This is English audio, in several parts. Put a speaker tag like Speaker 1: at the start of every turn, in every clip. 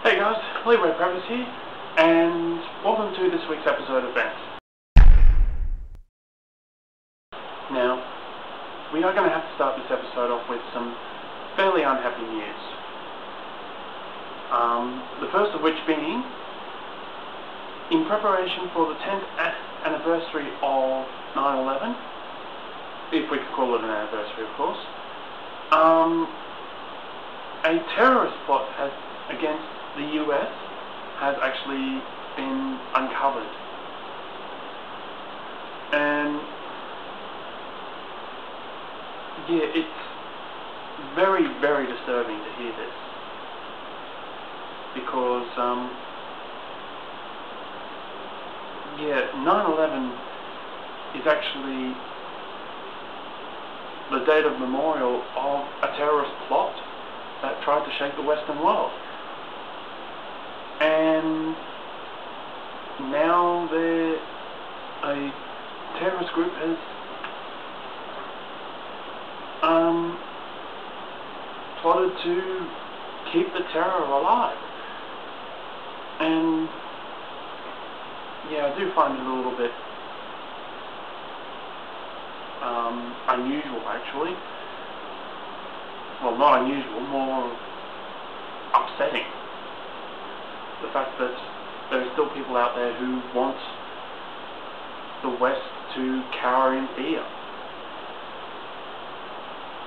Speaker 1: Hey guys, Leeway Previs here, and welcome to this week's episode of Vent. Now, we are going to have to start this episode off with some fairly unhappy news. The first of which being, in preparation for the 10th anniversary of 9/11, if we could call it an anniversary of course, a terrorist plot against the US has actually been uncovered. And yeah, it's very, very disturbing to hear this, because yeah, 9/11 is actually the date of memorial of a terrorist plot that tried to shake the Western world. And now a terrorist group has plotted to keep the terror alive. And yeah, I do find it a little bit unusual actually. Well, not unusual, more upsetting. The fact that there are still people out there who want the West to cower in fear.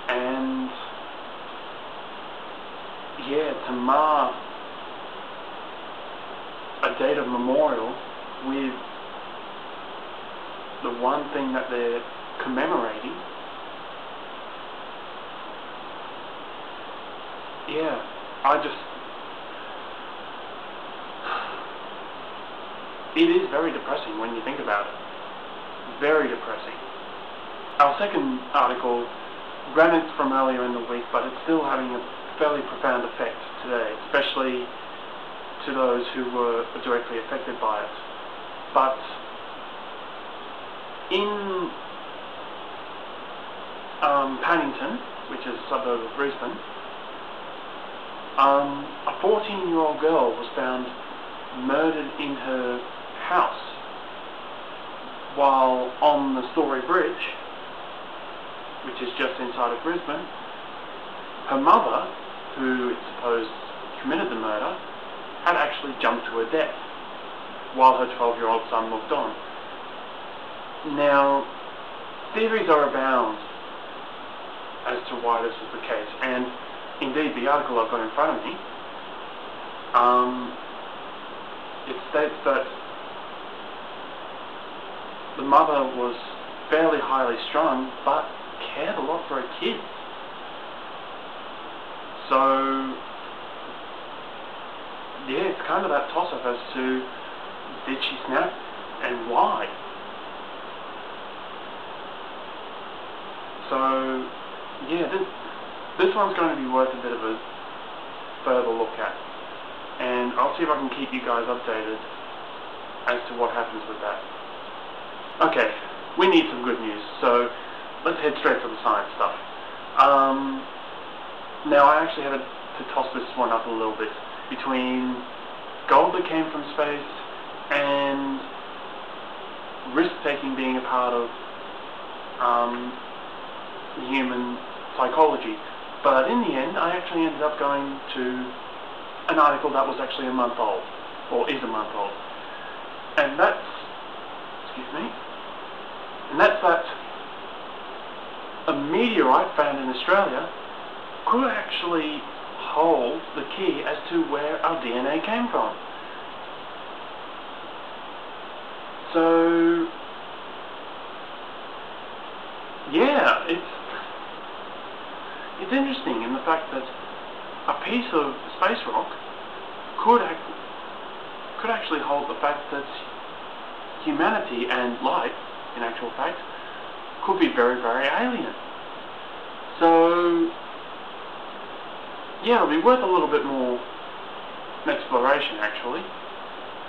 Speaker 1: And yeah, to mar a date of memorial with the one thing that they're commemorating, yeah, it is very depressing when you think about it. Very depressing. Our second article, granted from earlier in the week, but it's still having a fairly profound effect today, especially to those who were directly affected by it. But in Paddington, which is a suburb of Brisbane, a 14-year-old girl was found murdered in her house while on the Story Bridge, which is just inside of Brisbane. Her mother, who it's supposed committed the murder, had actually jumped to her death while her 12-year-old son looked on. Now, theories are abound as to why this is the case, and indeed the article I've got in front of me, it states that the mother was fairly highly strung, but cared a lot for her kids. So, yeah, it's kind of that toss-up as to, did she snap and why? So, yeah, this one's going to be worth a bit of a further look at. And I'll see if I can keep you guys updated as to what happens with that. Okay, we need some good news, so let's head straight for the science stuff. Now, I actually had to toss this one up a little bit between gold that came from space and risk-taking being a part of human psychology. But in the end, I actually ended up going to an article that was actually a month old, or is a month old. And that's, that a meteorite found in Australia could actually hold the key as to where our DNA came from. So, yeah, it's interesting in the fact that a piece of space rock could actually hold the fact that humanity and life, in actual fact, could be very, very alien. So, yeah, it'll be worth a little bit more exploration, actually.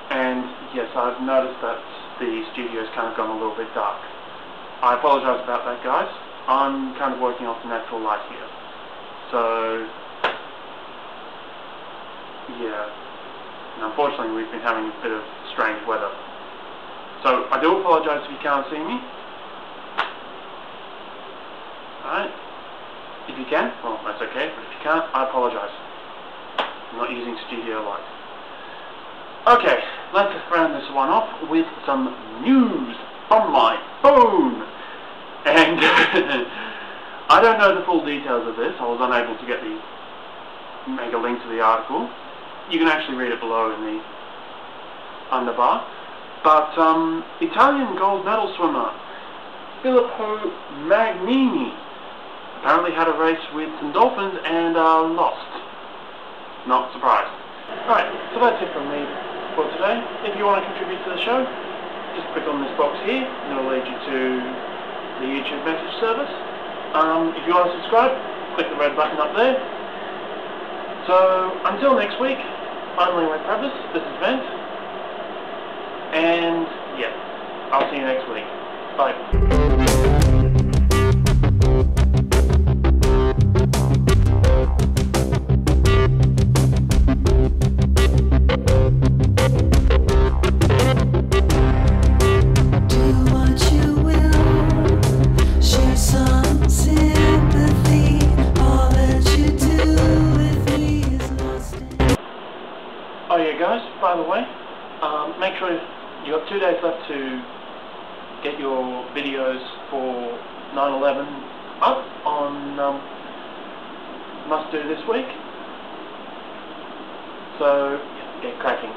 Speaker 1: And yes, I've noticed that the studio's kind of gone a little bit dark. I apologise about that, guys. I'm kind of working off the natural light here. So, yeah. And unfortunately we've been having a bit of strange weather. So I do apologise if you can't see me. Alright. If you can, well that's okay, but if you can't, I apologise. I'm not using studio light. Okay, let's round this one off with some news from my phone. And I don't know the full details of this. I was unable to make a link to the article. You can actually read it below in the underbar. But Italian gold medal swimmer Filippo Magnini apparently had a race with some dolphins and lost. Not surprised. Alright, so that's it from me for today. If you want to contribute to the show, just click on this box here and it'll lead you to the YouTube message service. If you want to subscribe, click the red button up there. So, until next week, I'm Leeway Previs, this is Vent, and yeah, I'll see you next week. Bye. Oh yeah guys, by the way, make sure you got 2 days left to get your videos for 9/11 up on Must Do this week. So, yeah, get cracking.